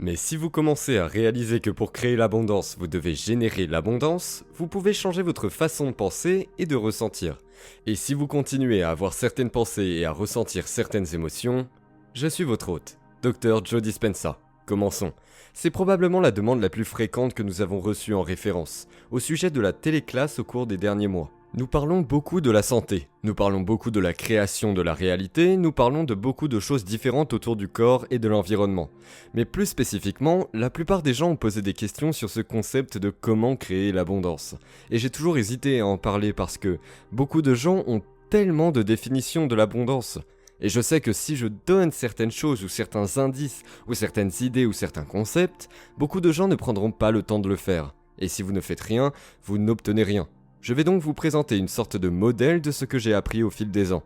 Mais si vous commencez à réaliser que pour créer l'abondance, vous devez générer l'abondance, vous pouvez changer votre façon de penser et de ressentir. Et si vous continuez à avoir certaines pensées et à ressentir certaines émotions, je suis votre hôte, Dr Joe Dispenza. Commençons. C'est probablement la demande la plus fréquente que nous avons reçue en référence, au sujet de la téléclasse au cours des derniers mois. Nous parlons beaucoup de la santé, nous parlons beaucoup de la création de la réalité, nous parlons de beaucoup de choses différentes autour du corps et de l'environnement. Mais plus spécifiquement, la plupart des gens ont posé des questions sur ce concept de comment créer l'abondance. Et j'ai toujours hésité à en parler parce que beaucoup de gens ont tellement de définitions de l'abondance. Et je sais que si je donne certaines choses ou certains indices ou certaines idées ou certains concepts, beaucoup de gens ne prendront pas le temps de le faire. Et si vous ne faites rien, vous n'obtenez rien. Je vais donc vous présenter une sorte de modèle de ce que j'ai appris au fil des ans.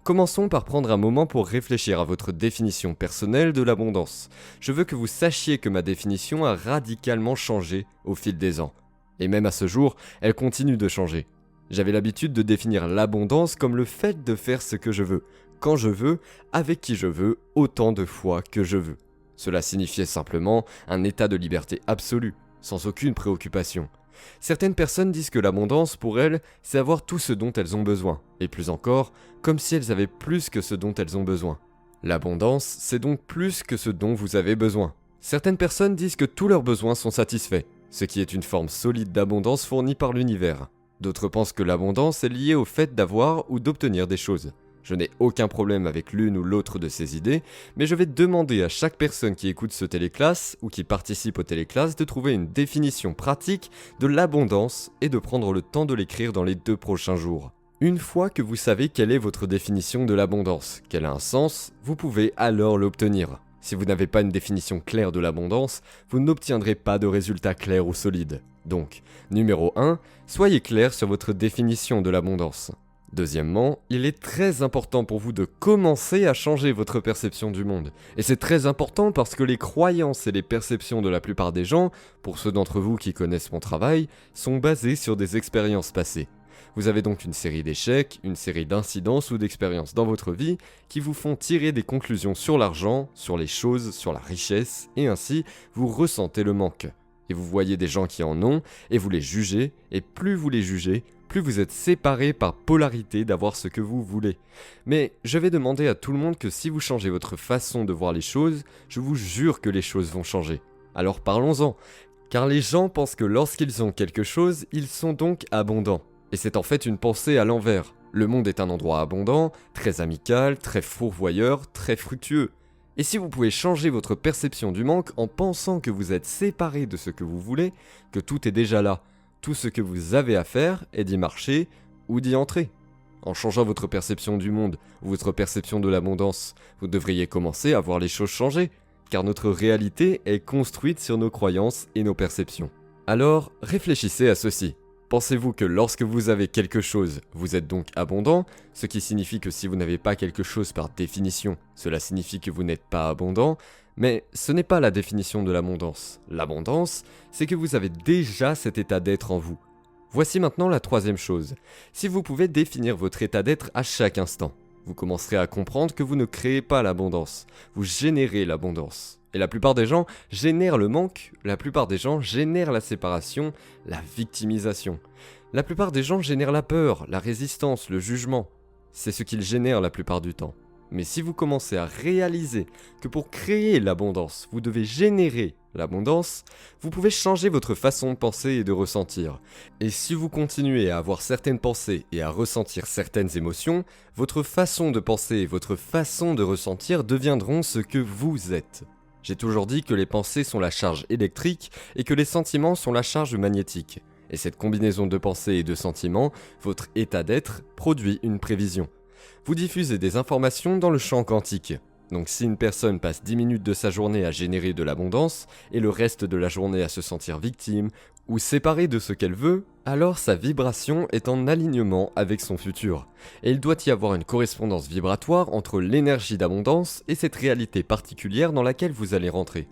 Commençons par prendre un moment pour réfléchir à votre définition personnelle de l'abondance. Je veux que vous sachiez que ma définition a radicalement changé au fil des ans. Et même à ce jour, elle continue de changer. J'avais l'habitude de définir l'abondance comme le fait de faire ce que je veux, quand je veux, avec qui je veux, autant de fois que je veux. Cela signifiait simplement un état de liberté absolue, sans aucune préoccupation. Certaines personnes disent que l'abondance, pour elles, c'est avoir tout ce dont elles ont besoin, et plus encore, comme si elles avaient plus que ce dont elles ont besoin. L'abondance, c'est donc plus que ce dont vous avez besoin. Certaines personnes disent que tous leurs besoins sont satisfaits, ce qui est une forme solide d'abondance fournie par l'univers. D'autres pensent que l'abondance est liée au fait d'avoir ou d'obtenir des choses. Je n'ai aucun problème avec l'une ou l'autre de ces idées, mais je vais demander à chaque personne qui écoute ce téléclasse ou qui participe au téléclasse de trouver une définition pratique de l'abondance et de prendre le temps de l'écrire dans les 2 prochains jours. Une fois que vous savez quelle est votre définition de l'abondance, qu'elle a un sens, vous pouvez alors l'obtenir. Si vous n'avez pas une définition claire de l'abondance, vous n'obtiendrez pas de résultats clairs ou solides. Donc, numéro 1, soyez clair sur votre définition de l'abondance. Deuxièmement, il est très important pour vous de commencer à changer votre perception du monde. Et c'est très important parce que les croyances et les perceptions de la plupart des gens, pour ceux d'entre vous qui connaissent mon travail, sont basées sur des expériences passées. Vous avez donc une série d'échecs, une série d'incidences ou d'expériences dans votre vie qui vous font tirer des conclusions sur l'argent, sur les choses, sur la richesse, et ainsi vous ressentez le manque. Et vous voyez des gens qui en ont, et vous les jugez, et plus vous les jugez, plus vous êtes séparés par polarité d'avoir ce que vous voulez. Mais je vais demander à tout le monde que si vous changez votre façon de voir les choses, je vous jure que les choses vont changer. Alors parlons-en, car les gens pensent que lorsqu'ils ont quelque chose, ils sont donc abondants. Et c'est en fait une pensée à l'envers. Le monde est un endroit abondant, très amical, très fourvoyeur, très fructueux. Et si vous pouvez changer votre perception du manque en pensant que vous êtes séparés de ce que vous voulez, que tout est déjà là, tout ce que vous avez à faire est d'y marcher ou d'y entrer. En changeant votre perception du monde ou votre perception de l'abondance, vous devriez commencer à voir les choses changer, car notre réalité est construite sur nos croyances et nos perceptions. Alors, réfléchissez à ceci. Pensez-vous que lorsque vous avez quelque chose, vous êtes donc abondant, ce qui signifie que si vous n'avez pas quelque chose par définition, cela signifie que vous n'êtes pas abondant, mais ce n'est pas la définition de l'abondance. L'abondance, c'est que vous avez déjà cet état d'être en vous. Voici maintenant la troisième chose. Si vous pouvez définir votre état d'être à chaque instant, vous commencerez à comprendre que vous ne créez pas l'abondance, vous générez l'abondance. Et la plupart des gens génèrent le manque, la plupart des gens génèrent la séparation, la victimisation. La plupart des gens génèrent la peur, la résistance, le jugement. C'est ce qu'ils génèrent la plupart du temps. Mais si vous commencez à réaliser que pour créer l'abondance, vous devez générer l'abondance, vous pouvez changer votre façon de penser et de ressentir. Et si vous continuez à avoir certaines pensées et à ressentir certaines émotions, votre façon de penser et votre façon de ressentir deviendront ce que vous êtes. J'ai toujours dit que les pensées sont la charge électrique et que les sentiments sont la charge magnétique. Et cette combinaison de pensées et de sentiments, votre état d'être, produit une prévision. Vous diffusez des informations dans le champ quantique. Donc si une personne passe 10 minutes de sa journée à générer de l'abondance et le reste de la journée à se sentir victime ou séparée de ce qu'elle veut, alors sa vibration est en alignement avec son futur. Et il doit y avoir une correspondance vibratoire entre l'énergie d'abondance et cette réalité particulière dans laquelle vous allez rentrer.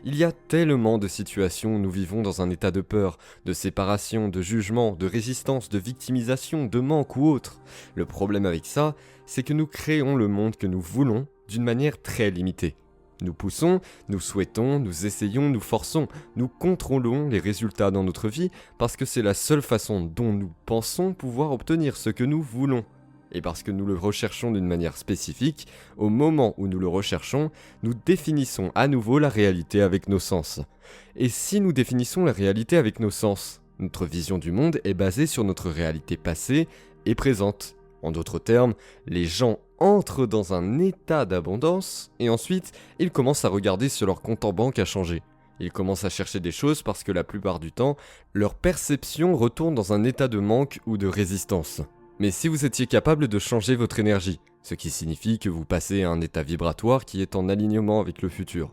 Il y a tellement de situations où nous vivons dans un état de peur, de séparation, de jugement, de résistance, de victimisation, de manque ou autre. Le problème avec ça, c'est que nous créons le monde que nous voulons d'une manière très limitée. Nous poussons, nous souhaitons, nous essayons, nous forçons, nous contrôlons les résultats dans notre vie parce que c'est la seule façon dont nous pensons pouvoir obtenir ce que nous voulons. Et parce que nous le recherchons d'une manière spécifique, au moment où nous le recherchons, nous définissons à nouveau la réalité avec nos sens. Et si nous définissons la réalité avec nos sens, notre vision du monde est basée sur notre réalité passée et présente. En d'autres termes, les gens entrent dans un état d'abondance et ensuite, ils commencent à regarder si leur compte en banque a changé. Ils commencent à chercher des choses parce que la plupart du temps, leur perception retourne dans un état de manque ou de résistance. Mais si vous étiez capable de changer votre énergie, ce qui signifie que vous passez à un état vibratoire qui est en alignement avec le futur,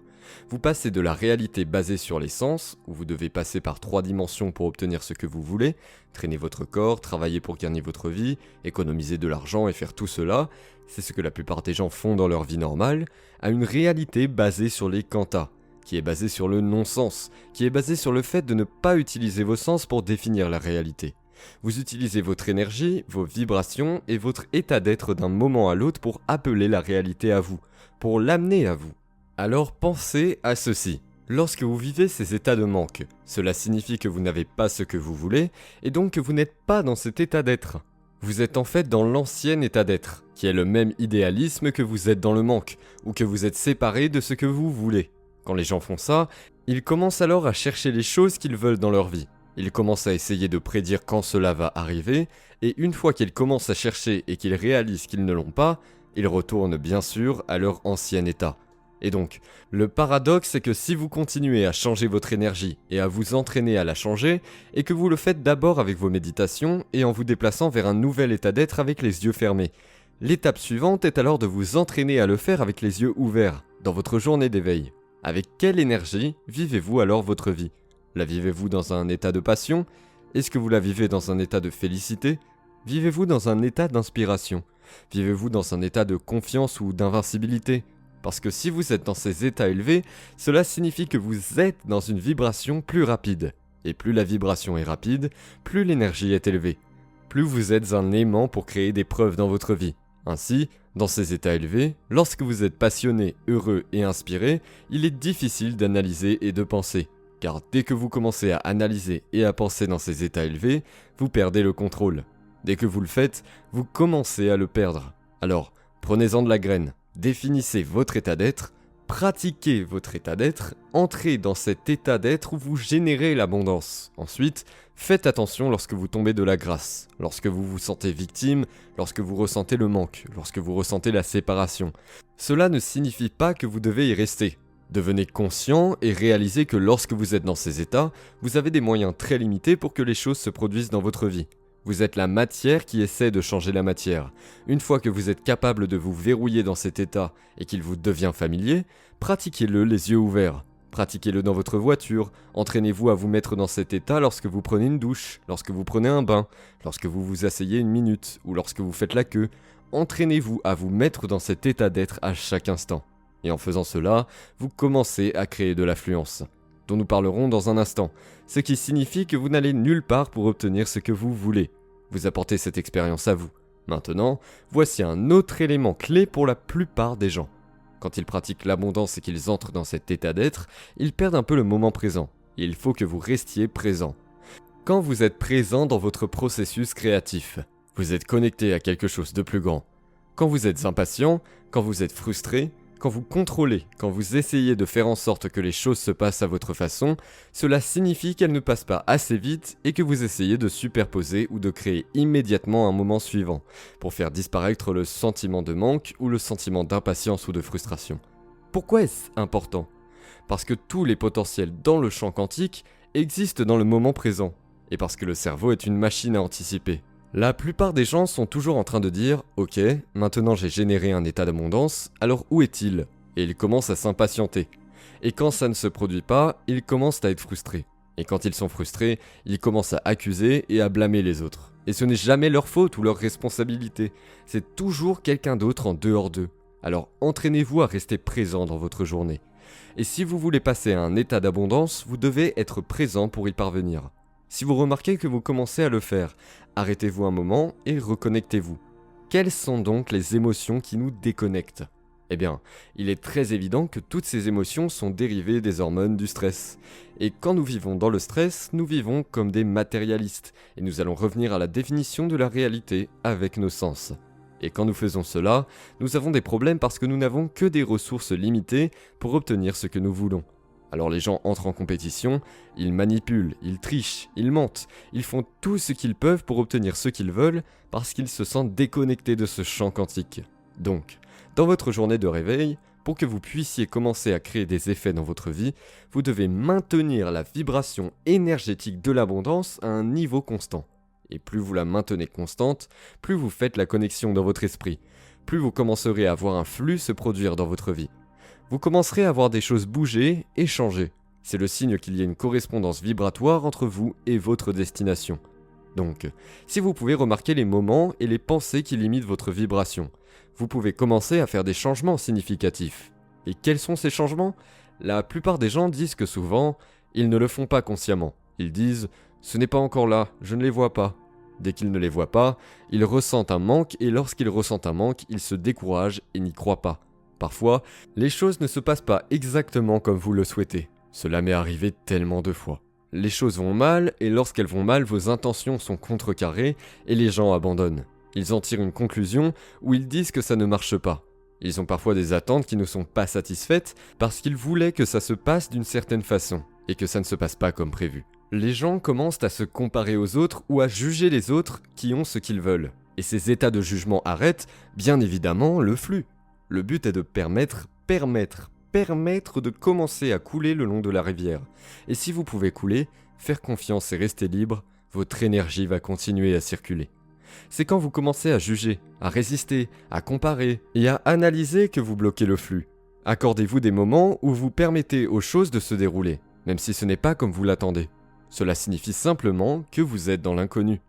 vous passez de la réalité basée sur les sens, où vous devez passer par 3 dimensions pour obtenir ce que vous voulez, traîner votre corps, travailler pour gagner votre vie, économiser de l'argent et faire tout cela, c'est ce que la plupart des gens font dans leur vie normale, à une réalité basée sur les quantas, qui est basée sur le non-sens, qui est basée sur le fait de ne pas utiliser vos sens pour définir la réalité. Vous utilisez votre énergie, vos vibrations et votre état d'être d'un moment à l'autre pour appeler la réalité à vous, pour l'amener à vous. Alors pensez à ceci. Lorsque vous vivez ces états de manque, cela signifie que vous n'avez pas ce que vous voulez et donc que vous n'êtes pas dans cet état d'être. Vous êtes en fait dans l'ancien état d'être, qui est le même idéalisme que vous êtes dans le manque, ou que vous êtes séparé de ce que vous voulez. Quand les gens font ça, ils commencent alors à chercher les choses qu'ils veulent dans leur vie. Ils commencent à essayer de prédire quand cela va arriver, et une fois qu'ils commencent à chercher et qu'ils réalisent qu'ils ne l'ont pas, ils retournent bien sûr à leur ancien état. Et donc, le paradoxe c'est que si vous continuez à changer votre énergie et à vous entraîner à la changer, et que vous le faites d'abord avec vos méditations et en vous déplaçant vers un nouvel état d'être avec les yeux fermés, l'étape suivante est alors de vous entraîner à le faire avec les yeux ouverts, dans votre journée d'éveil. Avec quelle énergie vivez-vous alors votre vie ? La vivez-vous dans un état de passion ? Est-ce que vous la vivez dans un état de félicité ? Vivez-vous dans un état d'inspiration ? Vivez-vous dans un état de confiance ou d'invincibilité ? Parce que si vous êtes dans ces états élevés, cela signifie que vous êtes dans une vibration plus rapide. Et plus la vibration est rapide, plus l'énergie est élevée. Plus vous êtes un aimant pour créer des preuves dans votre vie. Ainsi, dans ces états élevés, lorsque vous êtes passionné, heureux et inspiré, il est difficile d'analyser et de penser. Car dès que vous commencez à analyser et à penser dans ces états élevés, vous perdez le contrôle. Dès que vous le faites, vous commencez à le perdre. Alors, prenez-en de la graine, définissez votre état d'être, pratiquez votre état d'être, entrez dans cet état d'être où vous générez l'abondance. Ensuite, faites attention lorsque vous tombez de la grâce, lorsque vous vous sentez victime, lorsque vous ressentez le manque, lorsque vous ressentez la séparation. Cela ne signifie pas que vous devez y rester. Devenez conscient et réalisez que lorsque vous êtes dans ces états, vous avez des moyens très limités pour que les choses se produisent dans votre vie. Vous êtes la matière qui essaie de changer la matière. Une fois que vous êtes capable de vous verrouiller dans cet état et qu'il vous devient familier, pratiquez-le les yeux ouverts. Pratiquez-le dans votre voiture, entraînez-vous à vous mettre dans cet état lorsque vous prenez une douche, lorsque vous prenez un bain, lorsque vous vous asseyez une minute ou lorsque vous faites la queue. Entraînez-vous à vous mettre dans cet état d'être à chaque instant. Et en faisant cela, vous commencez à créer de l'affluence, dont nous parlerons dans un instant, ce qui signifie que vous n'allez nulle part pour obtenir ce que vous voulez. Vous apportez cette expérience à vous. Maintenant, voici un autre élément clé pour la plupart des gens. Quand ils pratiquent l'abondance et qu'ils entrent dans cet état d'être, ils perdent un peu le moment présent. Il faut que vous restiez présent. Quand vous êtes présent dans votre processus créatif, vous êtes connecté à quelque chose de plus grand. Quand vous êtes impatient, quand vous êtes frustré, quand vous contrôlez, quand vous essayez de faire en sorte que les choses se passent à votre façon, cela signifie qu'elles ne passent pas assez vite et que vous essayez de superposer ou de créer immédiatement un moment suivant, pour faire disparaître le sentiment de manque ou le sentiment d'impatience ou de frustration. Pourquoi est-ce important ? Parce que tous les potentiels dans le champ quantique existent dans le moment présent, et parce que le cerveau est une machine à anticiper. La plupart des gens sont toujours en train de dire « Ok, maintenant j'ai généré un état d'abondance, alors où est-il » Et ils commencent à s'impatienter. Et quand ça ne se produit pas, ils commencent à être frustrés. Et quand ils sont frustrés, ils commencent à accuser et à blâmer les autres. Et ce n'est jamais leur faute ou leur responsabilité, c'est toujours quelqu'un d'autre en dehors d'eux. Alors entraînez-vous à rester présent dans votre journée. Et si vous voulez passer à un état d'abondance, vous devez être présent pour y parvenir. Si vous remarquez que vous commencez à le faire, arrêtez-vous un moment et reconnectez-vous. Quelles sont donc les émotions qui nous déconnectent ? Eh bien, il est très évident que toutes ces émotions sont dérivées des hormones du stress. Et quand nous vivons dans le stress, nous vivons comme des matérialistes, et nous allons revenir à la définition de la réalité avec nos sens. Et quand nous faisons cela, nous avons des problèmes parce que nous n'avons que des ressources limitées pour obtenir ce que nous voulons. Alors les gens entrent en compétition, ils manipulent, ils trichent, ils mentent, ils font tout ce qu'ils peuvent pour obtenir ce qu'ils veulent parce qu'ils se sentent déconnectés de ce champ quantique. Donc, dans votre journée de réveil, pour que vous puissiez commencer à créer des effets dans votre vie, vous devez maintenir la vibration énergétique de l'abondance à un niveau constant. Et plus vous la maintenez constante, plus vous faites la connexion dans votre esprit, plus vous commencerez à voir un flux se produire dans votre vie. Vous commencerez à voir des choses bouger et changer. C'est le signe qu'il y a une correspondance vibratoire entre vous et votre destination. Donc, si vous pouvez remarquer les moments et les pensées qui limitent votre vibration, vous pouvez commencer à faire des changements significatifs. Et quels sont ces changements ? La plupart des gens disent que souvent, ils ne le font pas consciemment. Ils disent « ce n'est pas encore là, je ne les vois pas ». Dès qu'ils ne les voient pas, ils ressentent un manque et lorsqu'ils ressentent un manque, ils se découragent et n'y croient pas. Parfois, les choses ne se passent pas exactement comme vous le souhaitez. Cela m'est arrivé tellement de fois. Les choses vont mal et lorsqu'elles vont mal, vos intentions sont contrecarrées et les gens abandonnent. Ils en tirent une conclusion où ils disent que ça ne marche pas. Ils ont parfois des attentes qui ne sont pas satisfaites parce qu'ils voulaient que ça se passe d'une certaine façon et que ça ne se passe pas comme prévu. Les gens commencent à se comparer aux autres ou à juger les autres qui ont ce qu'ils veulent. Et ces états de jugement arrêtent, bien évidemment, le flux. Le but est de permettre de commencer à couler le long de la rivière. Et si vous pouvez couler, faire confiance et rester libre, votre énergie va continuer à circuler. C'est quand vous commencez à juger, à résister, à comparer et à analyser que vous bloquez le flux. Accordez-vous des moments où vous permettez aux choses de se dérouler, même si ce n'est pas comme vous l'attendez. Cela signifie simplement que vous êtes dans l'inconnu.